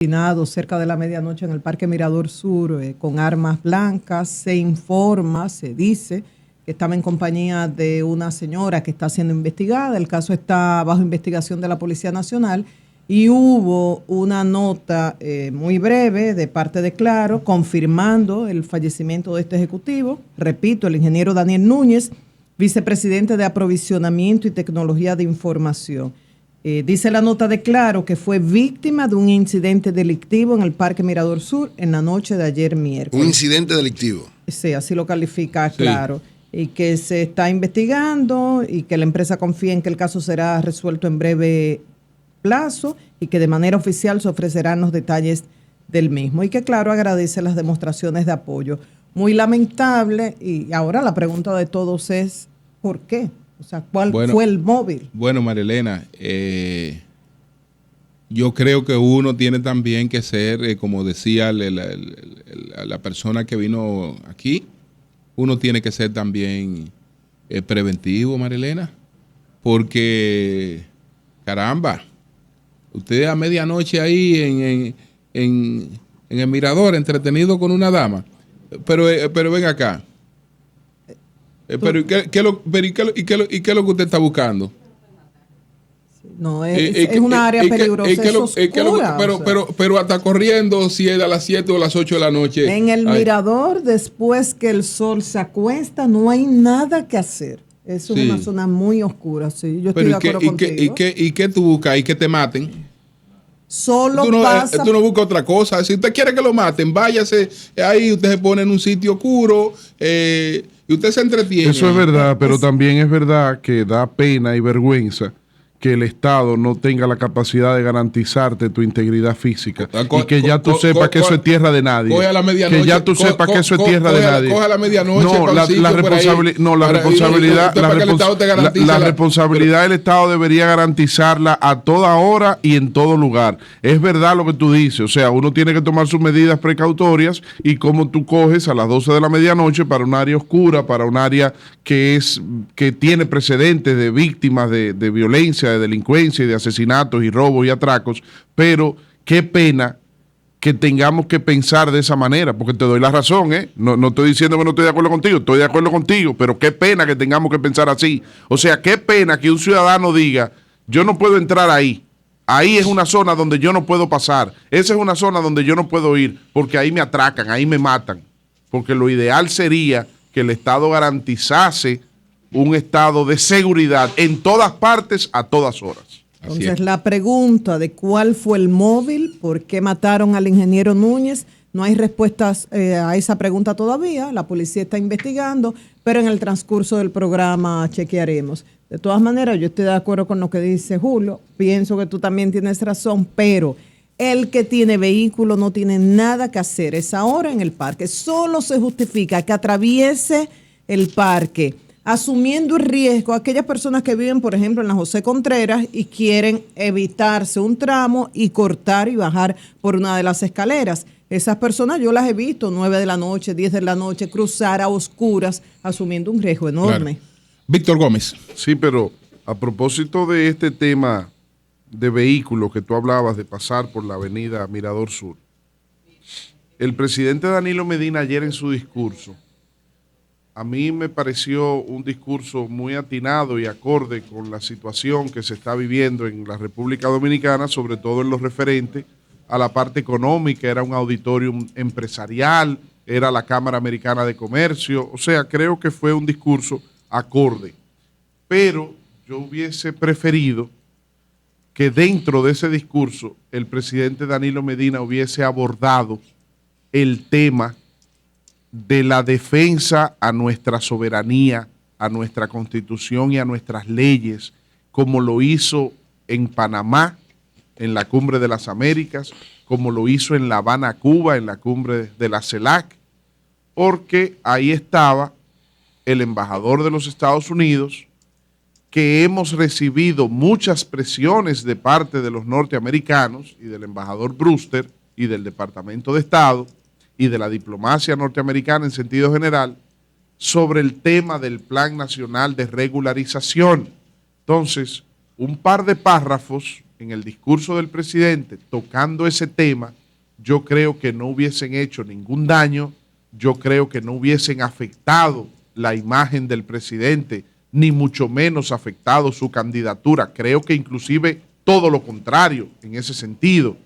asesinado cerca de la medianoche en el Parque Mirador Sur con armas blancas. Se informa, se dice que estaba en compañía de una señora que está siendo investigada. El caso está bajo investigación de la Policía Nacional y hubo una nota muy breve de parte de Claro confirmando el fallecimiento de este ejecutivo. Repito, el ingeniero Daniel Núñez, vicepresidente de Aprovisionamiento y Tecnología de Información. Dice la nota de Claro que fue víctima de un incidente delictivo en el Parque Mirador Sur en la noche de ayer miércoles. ¿Un incidente delictivo? Sí, así lo califica Claro. Y que se está investigando y que la empresa confía en que el caso será resuelto en breve plazo y que de manera oficial se ofrecerán los detalles del mismo. Y que Claro agradece las demostraciones de apoyo. Muy lamentable, y ahora la pregunta de todos es ¿por qué? O sea, ¿cuál fue el móvil? Bueno, Marilena, yo creo que uno tiene también que ser, como decía la persona que vino aquí, uno tiene que ser también preventivo, Marilena, porque, caramba, usted a medianoche ahí en el Mirador, entretenido con una dama, pero ven acá. Pero ¿qué es lo que usted está buscando? No, es una área peligrosa, es oscura. Pero hasta corriendo, si es a las 7 o a las 8 de la noche. En el Mirador, después que el sol se acuesta, no hay nada que hacer. Es una zona muy oscura, sí. Yo estoy de acuerdo contigo. ¿Y qué tú buscas? ¿Y que te maten? Solo tú pasa... Tú no buscas otra cosa. Si usted quiere que lo maten, váyase ahí, usted se pone en un sitio oscuro, y usted se entretiene. Eso es verdad, pero también es verdad que da pena y vergüenza que el Estado no tenga la capacidad de garantizarte tu integridad física y que ya tú sepas que eso es tierra de nadie. Coge a la medianoche. Que ya tú sepas que eso es tierra de nadie. Coge a la medianoche. La responsabilidad del Estado debería garantizarla a toda hora y en todo lugar. Es verdad lo que tú dices, o sea, uno tiene que tomar sus medidas precautorias y como tú coges a las 12 de la medianoche para un área oscura, para un área que tiene precedentes de víctimas de violencia, de delincuencia y de asesinatos y robos y atracos, pero qué pena que tengamos que pensar de esa manera, porque te doy la razón, no estoy diciendo que no estoy de acuerdo contigo, estoy de acuerdo contigo, pero qué pena que tengamos que pensar así. O sea, qué pena que un ciudadano diga, yo no puedo entrar ahí es una zona donde yo no puedo pasar, esa es una zona donde yo no puedo ir, porque ahí me atracan, ahí me matan, porque lo ideal sería que el Estado garantizase un estado de seguridad en todas partes, a todas horas. Entonces, la pregunta de cuál fue el móvil, por qué mataron al ingeniero Núñez, no hay respuestas a esa pregunta todavía. La policía está investigando, pero en el transcurso del programa chequearemos. De todas maneras, yo estoy de acuerdo con lo que dice Julio. Pienso que tú también tienes razón, pero el que tiene vehículo no tiene nada que hacer esa hora en el parque. Solo se justifica que atraviese el parque, asumiendo el riesgo aquellas personas que viven, por ejemplo, en la José Contreras y quieren evitarse un tramo y cortar y bajar por una de las escaleras. Esas personas yo las he visto 9 de la noche, 10 de la noche, cruzar a oscuras, asumiendo un riesgo enorme. Claro. Víctor Gómez. Sí, pero a propósito de este tema de vehículos que tú hablabas de pasar por la avenida Mirador Sur, el presidente Danilo Medina ayer en su discurso, a mí me pareció un discurso muy atinado y acorde con la situación que se está viviendo en la República Dominicana, sobre todo en lo referente a la parte económica. Era un auditorium empresarial, era la Cámara Americana de Comercio, o sea, creo que fue un discurso acorde. Pero yo hubiese preferido que dentro de ese discurso el presidente Danilo Medina hubiese abordado el tema de la defensa a nuestra soberanía, a nuestra Constitución y a nuestras leyes, como lo hizo en Panamá, en la Cumbre de las Américas, como lo hizo en La Habana, Cuba, en la Cumbre de la CELAC, porque ahí estaba el embajador de los Estados Unidos, que hemos recibido muchas presiones de parte de los norteamericanos y del embajador Brewster y del Departamento de Estado y de la diplomacia norteamericana en sentido general sobre el tema del Plan Nacional de Regularización. Entonces, un par de párrafos en el discurso del presidente tocando ese tema, yo creo que no hubiesen hecho ningún daño, yo creo que no hubiesen afectado la imagen del presidente, ni mucho menos afectado su candidatura. Creo que inclusive todo lo contrario en ese sentido,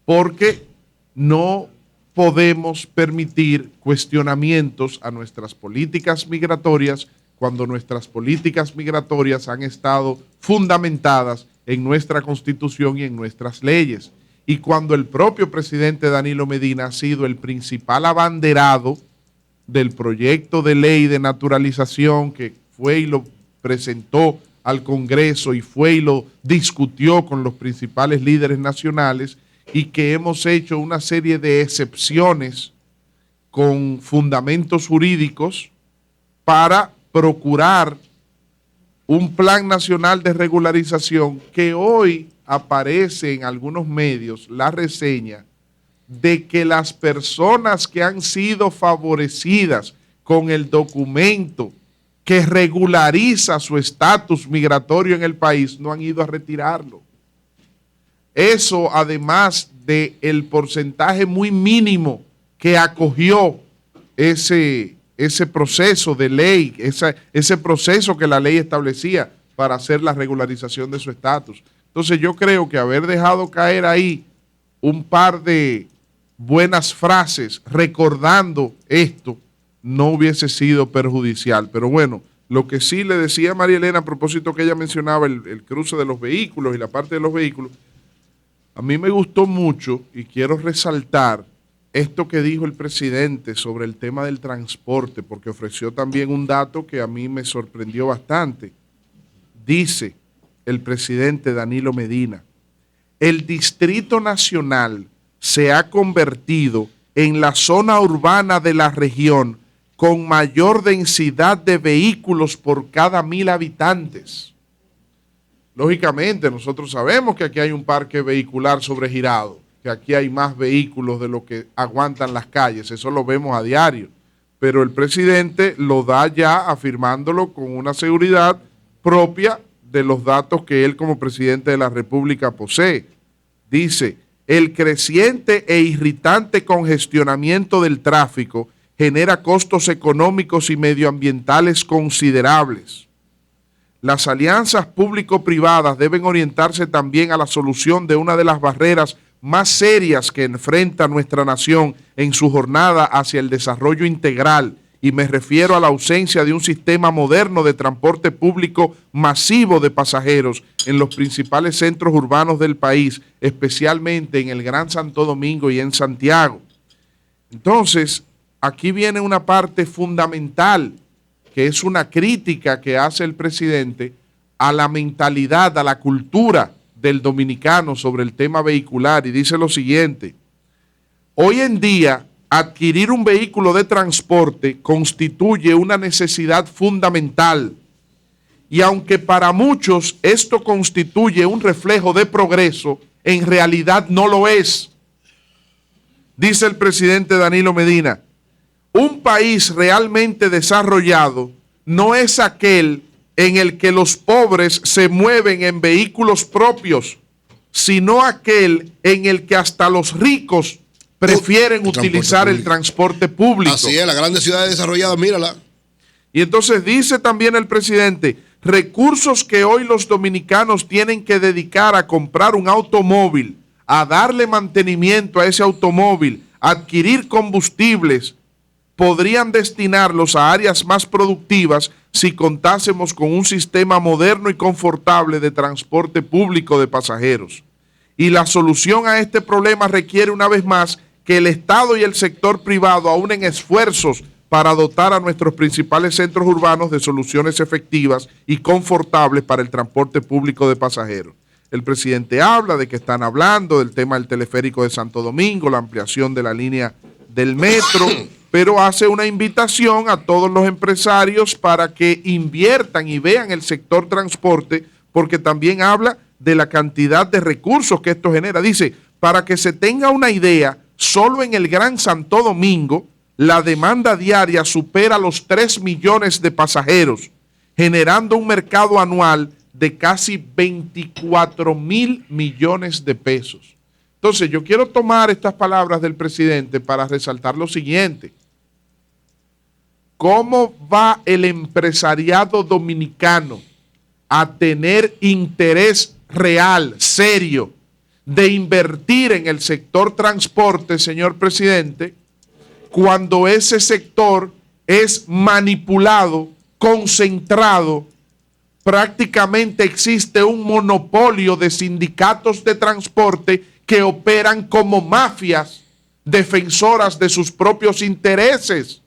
porque no podemos permitir cuestionamientos a nuestras políticas migratorias cuando nuestras políticas migratorias han estado fundamentadas en nuestra Constitución y en nuestras leyes. Y cuando el propio presidente Danilo Medina ha sido el principal abanderado del proyecto de ley de naturalización que fue y lo presentó al Congreso y fue y lo discutió con los principales líderes nacionales, y que hemos hecho una serie de excepciones con fundamentos jurídicos para procurar un plan nacional de regularización, que hoy aparece en algunos medios la reseña de que las personas que han sido favorecidas con el documento que regulariza su estatus migratorio en el país no han ido a retirarlo. Eso, además del porcentaje muy mínimo que acogió ese proceso de ley, ese proceso que la ley establecía para hacer la regularización de su estatus. Entonces yo creo que haber dejado caer ahí un par de buenas frases recordando esto no hubiese sido perjudicial. Pero bueno, lo que sí le decía a María Elena a propósito que ella mencionaba el cruce de los vehículos y la parte de los vehículos, a mí me gustó mucho y quiero resaltar esto que dijo el presidente sobre el tema del transporte, porque ofreció también un dato que a mí me sorprendió bastante. Dice el presidente Danilo Medina: el Distrito Nacional se ha convertido en la zona urbana de la región con mayor densidad de vehículos por cada 1.000 habitantes. Lógicamente, nosotros sabemos que aquí hay un parque vehicular sobregirado, que aquí hay más vehículos de lo que aguantan las calles, eso lo vemos a diario, pero el presidente lo da ya afirmándolo con una seguridad propia de los datos que él como presidente de la República posee. Dice: el creciente e irritante congestionamiento del tráfico genera costos económicos y medioambientales considerables. Las alianzas público-privadas deben orientarse también a la solución de una de las barreras más serias que enfrenta nuestra nación en su jornada hacia el desarrollo integral, y me refiero a la ausencia de un sistema moderno de transporte público masivo de pasajeros en los principales centros urbanos del país, especialmente en el Gran Santo Domingo y en Santiago. Entonces, aquí viene una parte fundamental, que es una crítica que hace el presidente a la mentalidad, a la cultura del dominicano sobre el tema vehicular, y dice lo siguiente: hoy en día adquirir un vehículo de transporte constituye una necesidad fundamental, y aunque para muchos esto constituye un reflejo de progreso, en realidad no lo es. Dice el presidente Danilo Medina: un país realmente desarrollado no es aquel en el que los pobres se mueven en vehículos propios, sino aquel en el que hasta los ricos prefieren utilizar el transporte público. Así es, las grandes ciudades desarrolladas, mírala. Y entonces dice también el presidente: recursos que hoy los dominicanos tienen que dedicar a comprar un automóvil, a darle mantenimiento a ese automóvil, a adquirir combustibles, podrían destinarlos a áreas más productivas si contásemos con un sistema moderno y confortable de transporte público de pasajeros. Y la solución a este problema requiere una vez más que el Estado y el sector privado aúnen esfuerzos para dotar a nuestros principales centros urbanos de soluciones efectivas y confortables para el transporte público de pasajeros. El presidente habla de que están hablando del tema del teleférico de Santo Domingo, la ampliación de la línea del metro, pero hace una invitación a todos los empresarios para que inviertan y vean el sector transporte, porque también habla de la cantidad de recursos que esto genera. Dice, para que se tenga una idea, solo en el Gran Santo Domingo la demanda diaria supera los 3 millones de pasajeros, generando un mercado anual de casi 24,000 millones de pesos. Entonces, yo quiero tomar estas palabras del presidente para resaltar lo siguiente. ¿Cómo va el empresariado dominicano a tener interés real, serio, de invertir en el sector transporte, señor presidente, cuando ese sector es manipulado, concentrado? Prácticamente existe un monopolio de sindicatos de transporte que operan como mafias defensoras de sus propios intereses.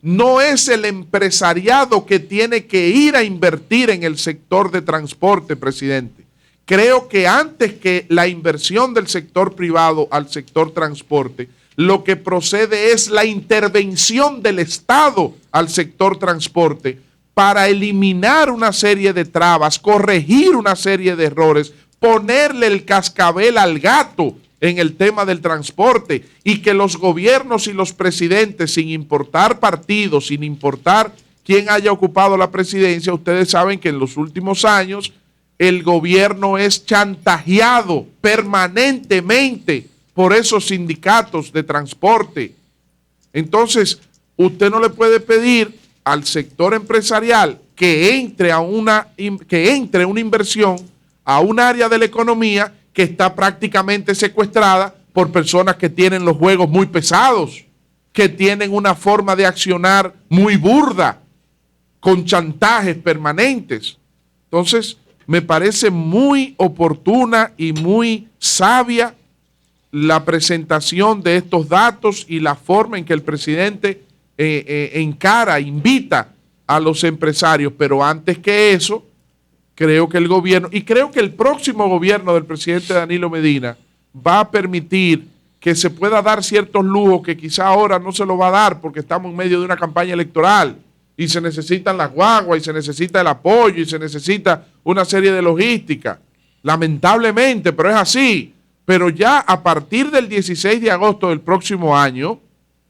No es el empresariado que tiene que ir a invertir en el sector de transporte, presidente. Creo que antes que la inversión del sector privado al sector transporte, lo que procede es la intervención del Estado al sector transporte para eliminar una serie de trabas, corregir una serie de errores, ponerle el cascabel al gato en el tema del transporte, y que los gobiernos y los presidentes, sin importar partidos, sin importar quién haya ocupado la presidencia, ustedes saben que en los últimos años el gobierno es chantajeado permanentemente por esos sindicatos de transporte. Entonces, usted no le puede pedir al sector empresarial que entre una inversión a un área de la economía que está prácticamente secuestrada por personas que tienen los juegos muy pesados, que tienen una forma de accionar muy burda, con chantajes permanentes. Entonces, me parece muy oportuna y muy sabia la presentación de estos datos y la forma en que el presidente encara, invita a los empresarios. Pero antes que eso, creo que el gobierno, y creo que el próximo gobierno del presidente Danilo Medina va a permitir que se pueda dar ciertos lujos que quizá ahora no se lo va a dar porque estamos en medio de una campaña electoral y se necesitan las guaguas y se necesita el apoyo y se necesita una serie de logística. Lamentablemente, pero es así. Pero ya a partir del 16 de agosto del próximo año,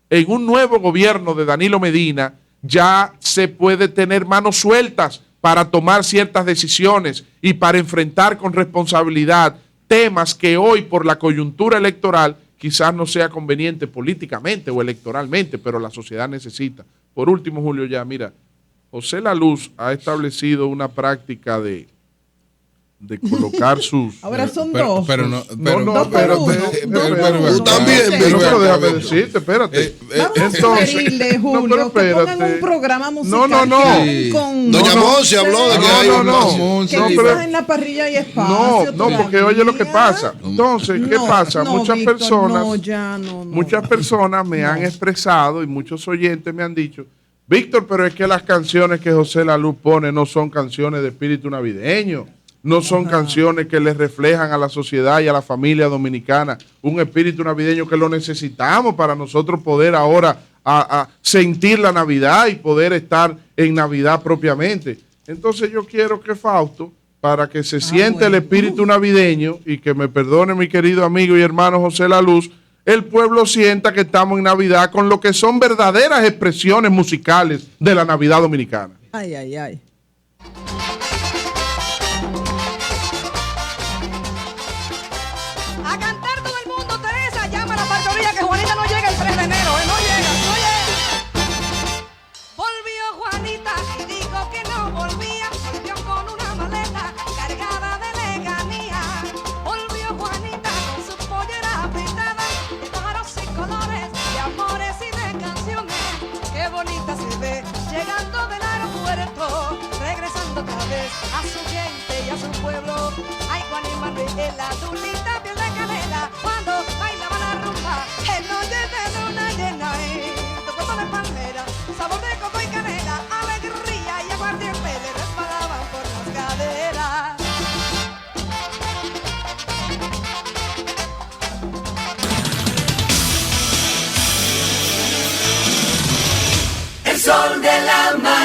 en un nuevo gobierno de Danilo Medina, ya se puede tener manos sueltas para tomar ciertas decisiones y para enfrentar con responsabilidad temas que hoy por la coyuntura electoral quizás no sea conveniente políticamente o electoralmente, pero la sociedad necesita. Por último, Julio, ya mira, José La Luz ha establecido una práctica de colocar sus... Ahora son dos. Pero no, Dos por uno. Tú también, pero déjame decirte, espérate. Vamos a sugerirle, Julio, que pongan un programa musical. Doña Monse habló de que hay un que quizás en la parrilla hay espacio. No, porque oye lo que pasa. Entonces, ¿qué pasa? Muchas personas me han expresado y muchos oyentes me han dicho, Víctor, pero es que las canciones que José La Luz pone no son canciones de espíritu navideño. No son canciones que le reflejan a la sociedad y a la familia dominicana un espíritu navideño que lo necesitamos para nosotros poder ahora a sentir la Navidad y poder estar en Navidad propiamente. Entonces yo quiero que Fausto, para que se siente el espíritu navideño, y que me perdone mi querido amigo y hermano José La Luz, el pueblo sienta que estamos en Navidad con lo que son verdaderas expresiones musicales de la Navidad dominicana. Ay, ay, ay. A su gente y a su pueblo, ay, Juan y Manuel, la dulita piel de canela, cuando bailaba la rumba, el noche de luna llena, tu cuerpo de palmera, sabor de coco y canela, alegría y aguardiente le resbalaban por las caderas. El sol de la mañana